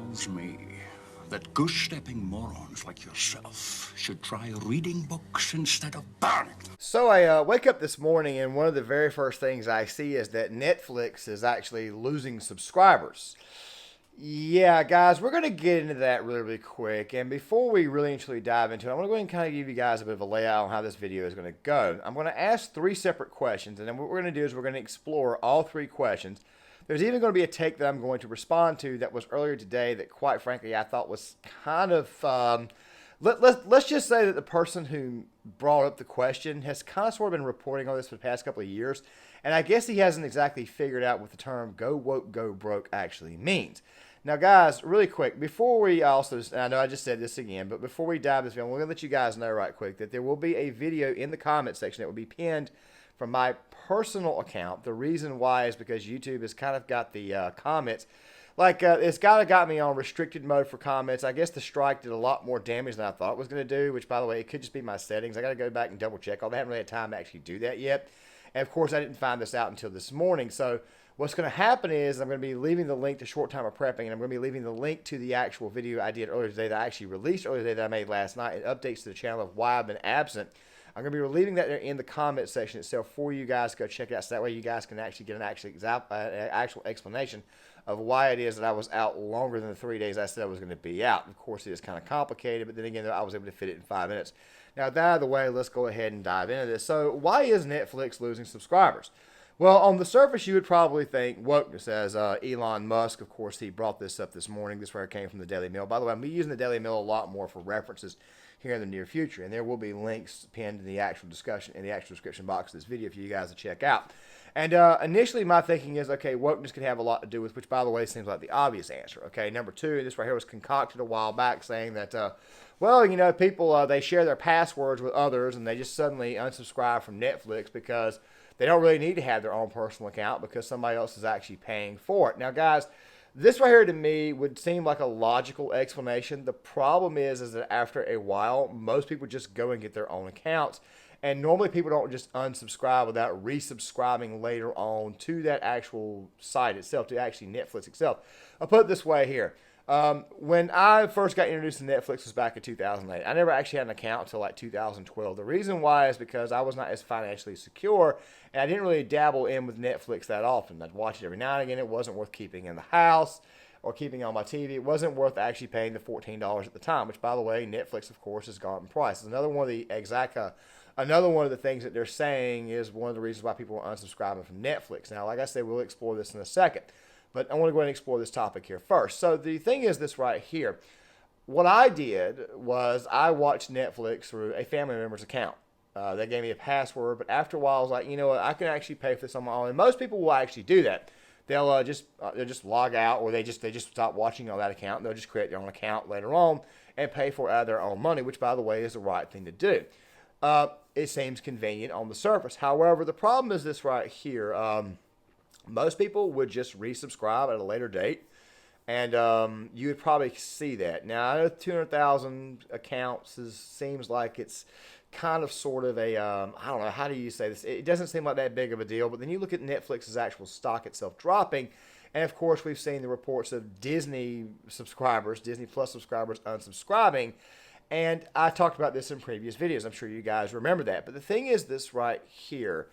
tells me that goose-stepping morons like yourself should try reading books instead of burning them. So I wake up this morning, and one of the very first things I see is that Netflix is actually losing subscribers. Yeah, guys, we're going to get into that really, really quick. And before we really and truly dive into it, I'm going to go ahead and kind of give you guys a bit of a layout on how this video is going to go. I'm going to ask three separate questions, and then what we're going to do is we're going to explore all three questions. There's even going to be a take that I'm going to respond to that was earlier today that, quite frankly, I thought was kind of... let's just say that the person who brought up the question has kind of sort of been reporting on this for the past couple of years, and I guess he hasn't exactly figured out what the term "go woke, go broke" actually means. Now, guys, really quick, before we also, I know I just said this again, but before we dive this video, we're going to let you guys know right quick that there will be a video in the comment section that will be pinned from my personal account. The reason why is because YouTube has kind of got the comments. It's kind of got me on restricted mode for comments. I guess the strike did a lot more damage than I thought it was going to do, which, by the way, it could just be my settings. I got to go back and double check. I haven't really had time to actually do that yet. And, of course, I didn't find this out until this morning. So what's going to happen is I'm going to be leaving the link to Short Time of Prepping, and I'm going to be leaving the link to the actual video I did earlier today that I actually released earlier today that I made last night, and updates to the channel of why I've been absent. I'm going to be leaving that there in the comment section itself for you guys to go check it out, so that way you guys can actually get an actual explanation of why it is that I was out longer than the 3 days I said I was going to be out. Of course, it is kind of complicated, but then again, I was able to fit it in 5 minutes. Now, that out of the way, let's go ahead and dive into this. So, why is Netflix losing subscribers? Well, on the surface, you would probably think wokeness, as Elon Musk, of course, he brought this up this morning. This is where it came from, the Daily Mail. By the way, I'm using the Daily Mail a lot more for references here in the near future, and there will be links pinned in the actual discussion in the actual description box of this video for you guys to check out. And initially, my thinking is, okay, wokeness could have a lot to do with, which, by the way, seems like the obvious answer. Okay, number two, this right here was concocted a while back, saying that, well, you know, people, they share their passwords with others, and they just suddenly unsubscribe from Netflix because they don't really need to have their own personal account because somebody else is actually paying for it. Now, guys, this right here to me would seem like a logical explanation. The problem is that after a while, most people just go and get their own accounts. And normally people don't just unsubscribe without resubscribing later on to that actual site itself, to actually Netflix itself. I'll put it this way here. When I first got introduced to Netflix was back in 2008. I never actually had an account until like 2012. The reason why is because I was not as financially secure, and I didn't really dabble in with Netflix that often. I'd watch it every now and again. It wasn't worth keeping in the house or keeping on my TV. It wasn't worth actually paying the $14 at the time, which, by the way, Netflix, of course, has gone in price. It's another one of the things that they're saying is one of the reasons why people are unsubscribing from Netflix. Now, like I said, we'll explore this in a second. But I want to go ahead and explore this topic here first. So the thing is this right here. What I did was I watched Netflix through a family member's account. They gave me a password, but after a while I was like, you know what, I can actually pay for this on my own. And most people will actually do that. They'll just log out, or they just stop watching on that account. They'll just create their own account later on and pay for it out of their own money, which, by the way, is the right thing to do. It seems convenient on the surface. However, the problem is this right here. Most people would just resubscribe at a later date, and you would probably see that. Now, I know 200,000 accounts seems like it's kind of sort of a, I don't know, how do you say this? It doesn't seem like that big of a deal, but then you look at Netflix's actual stock itself dropping, and of course, we've seen the reports of Disney Plus subscribers unsubscribing. And I talked about this in previous videos. I'm sure you guys remember that. But the thing is this right here.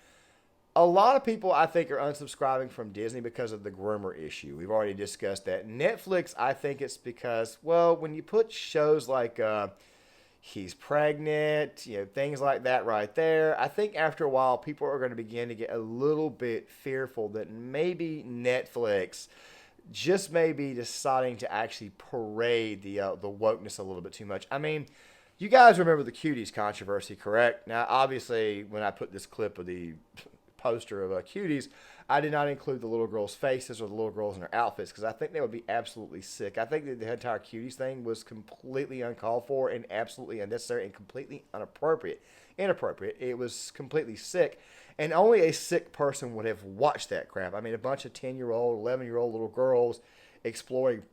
A lot of people, I think, are unsubscribing from Disney because of the groomer issue. We've already discussed that. Netflix, I think it's because, well, when you put shows like He's Pregnant, you know, things like that right there, I think after a while people are going to begin to get a little bit fearful that maybe Netflix just may be deciding to actually parade the wokeness a little bit too much. I mean, you guys remember the Cuties controversy, correct? Now, obviously, when I put this clip of the poster of Cuties, I did not include the little girls' faces or the little girls in their outfits because I think they would be absolutely sick. I think that the entire Cuties thing was completely uncalled for and absolutely unnecessary and completely inappropriate. It was completely sick. And only a sick person would have watched that crap. I mean, a bunch of 10-year-old, 11-year-old little girls exploring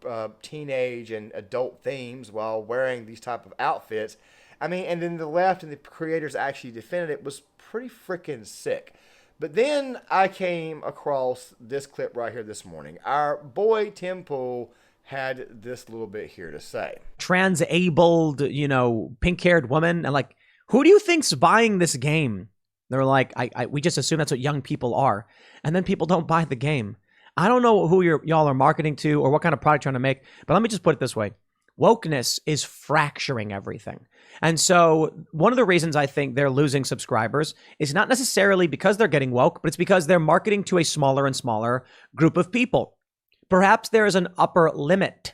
teenage and adult themes while wearing these type of outfits. I mean, and then the left and the creators actually defended it was pretty freaking sick. But then I came across this clip right here this morning. Our boy Tim Pool had this little bit here to say. Trans-abled, pink-haired woman. And like, who do you think's buying this game? They're like, we just assume that's what young people are. And then people don't buy the game. I don't know who y'all are marketing to or what kind of product you're trying to make, but let me just put it this way. Wokeness is fracturing everything. And so one of the reasons I think they're losing subscribers is not necessarily because they're getting woke, but it's because they're marketing to a smaller and smaller group of people. Perhaps there is an upper limit.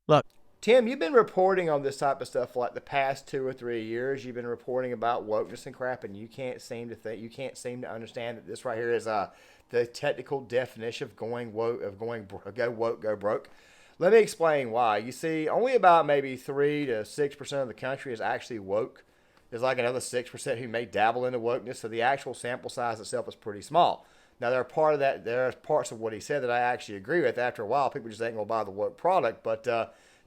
Look, Tim, you've been reporting on this type of stuff for like the past 2 or 3 years. You've been reporting about wokeness and crap, and you can't seem to understand that this right here is the technical definition of going woke, go woke, go broke. Let me explain why. You see, only about maybe 3 to 6% of the country is actually woke. There's like another 6% who may dabble into wokeness, so the actual sample size itself is pretty small. Now, there are parts of what he said that I actually agree with. After a while, people just ain't going to buy the woke product. But,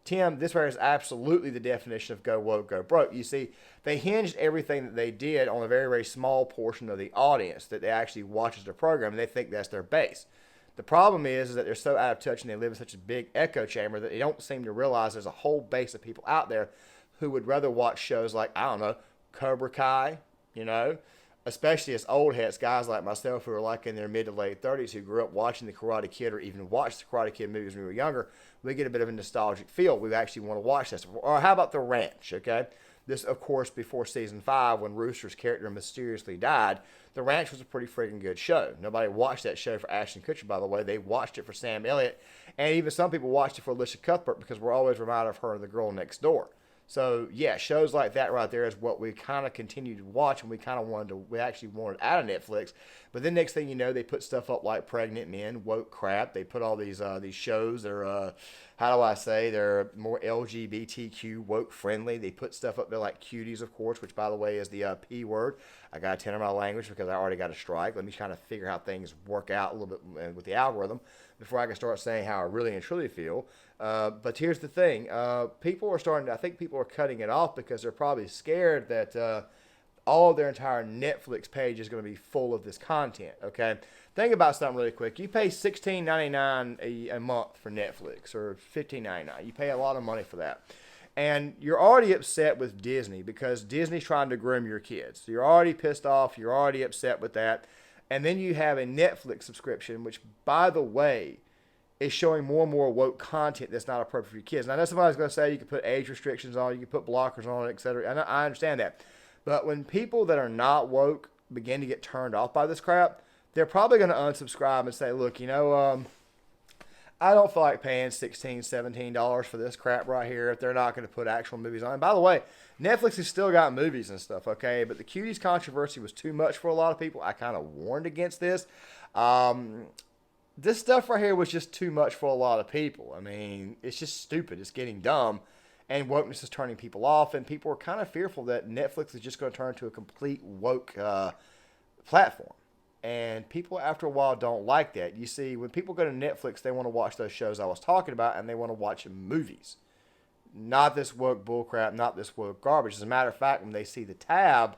Tim, this right is absolutely the definition of go woke, go broke. You see, they hinged everything that they did on a very, very small portion of the audience that they actually watches their program, and they think that's their base. The problem is that they're so out of touch and they live in such a big echo chamber that they don't seem to realize there's a whole base of people out there who would rather watch shows like, I don't know, Cobra Kai, especially as old heads, guys like myself who are like in their mid to late 30s who grew up watching The Karate Kid or even watched The Karate Kid movies when we were younger. We get a bit of a nostalgic feel. We actually want to watch this. Or how about The Ranch, okay? This, of course, before season 5 when Rooster's character mysteriously died. The Ranch was a pretty freaking good show. Nobody watched that show for Ashton Kutcher, by the way. They watched it for Sam Elliott. And even some people watched it for Alicia Cuthbert because we're always reminded of her and the girl next door. So, yeah, shows like that right there is what we kind of continued to watch, and we actually wanted out of Netflix. But then next thing you know, they put stuff up like Pregnant Men, woke crap. They put all these shows that are, they're more LGBTQ woke friendly. They put stuff up there like Cuties, of course, which, by the way, is the P word. I got to tender my language because I already got a strike. Let me kind of figure how things work out a little bit with the algorithm before I can start saying how I really and truly feel. But here's the thing. I think people are cutting it off because they're probably scared that all of their entire Netflix page is going to be full of this content, okay? Think about something really quick. You pay $16.99 a month for Netflix or $15.99. You pay a lot of money for that. And you're already upset with Disney because Disney's trying to groom your kids. So you're already pissed off. You're already upset with that. And then you have a Netflix subscription, which, by the way, is showing more and more woke content that's not appropriate for your kids. And I know somebody's going to say you can put age restrictions on, you can put blockers on it, etc. And I understand that. But when people that are not woke begin to get turned off by this crap, they're probably going to unsubscribe and say, look, I don't feel like paying $16, $17 for this crap right here if they're not going to put actual movies on. And by the way, Netflix has still got movies and stuff, okay? But the Cuties controversy was too much for a lot of people. I kind of warned against this. This stuff right here was just too much for a lot of people. I mean, it's just stupid. It's getting dumb. And wokeness is turning people off. And people are kind of fearful that Netflix is just going to turn into a complete woke platform. And people, after a while, don't like that. You see, when people go to Netflix, they want to watch those shows I was talking about, and they want to watch movies. Not this woke bullcrap, not this woke garbage. As a matter of fact, when they see the tab,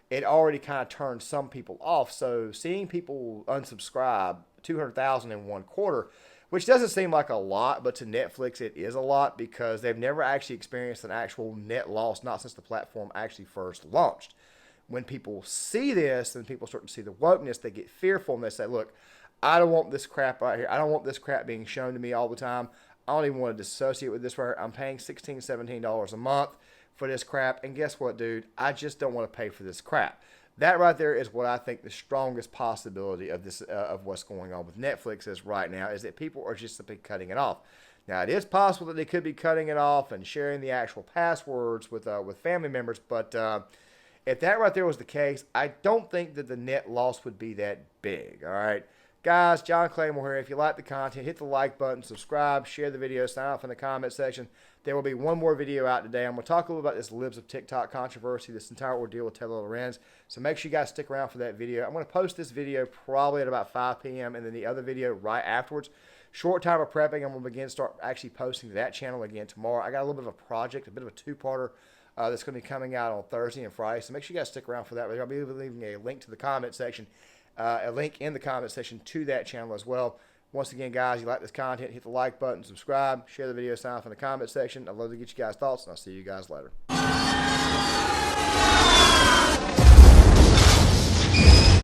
it already kind of turns some people off. So seeing people unsubscribe, 200,000 in 1 quarter, which doesn't seem like a lot, but to Netflix it is a lot because they've never actually experienced an actual net loss, not since the platform actually first launched. When people see this and people start to see the wokeness, they get fearful and they say, look, I don't want this crap right here. I don't want this crap being shown to me all the time. I don't even want to dissociate with this right here. I'm paying $16, $17 a month for this crap. And guess what, dude? I just don't want to pay for this crap. That right there is what I think the strongest possibility of this of what's going on with Netflix is right now, is that people are just simply cutting it off. Now, it is possible that they could be cutting it off and sharing the actual passwords with family members, but if that right there was the case, I don't think that the net loss would be that big, all right? Guys, John Claymore here. If you like the content, hit the like button, subscribe, share the video, sign off in the comment section. There will be one more video out today. I'm going to talk a little about this Libs of TikTok controversy, this entire ordeal with Taylor Lorenz. So make sure you guys stick around for that video. I'm going to post this video probably at about 5 p.m. and then the other video right afterwards. Short time of prepping. I'm going to start actually posting to that channel again tomorrow. I got a little bit of a project, a bit of a two-parter that's going to be coming out on Thursday and Friday. So make sure you guys stick around for that. I'll be leaving a link to the comment section, a link in the comment section to that channel as well. Once again, guys, you like this content, hit the like button, subscribe, share the video, sign off in the comment section. I'd love to get you guys' thoughts, and I'll see you guys later.